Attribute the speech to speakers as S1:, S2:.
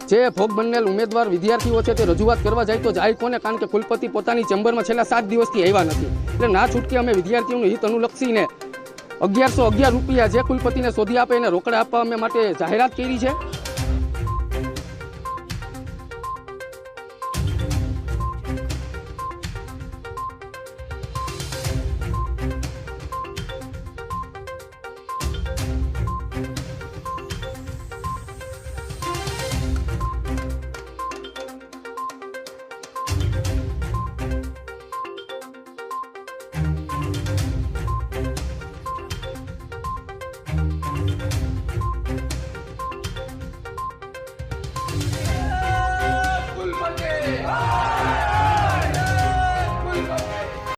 S1: જે ભોગ બનેલ ઉમેદવાર વિદ્યાર્થીઓ છે તે રજૂઆત કરવા જાય તો જાય કોને? કારણ કે કુલપતિ પોતાની ચેમ્બરમાં છેલ્લા 7 દિવસથી આવ્યા નથી. એટલે ના છૂટકે અમે વિદ્યાર્થીઓનું હિત અનુલક્ષીને 1111 રૂપિયા જે કુલપતિને શોધી આપે એને રોકડા આપવા અમે માટે જાહેરાત કરી છે.
S2: कुलपति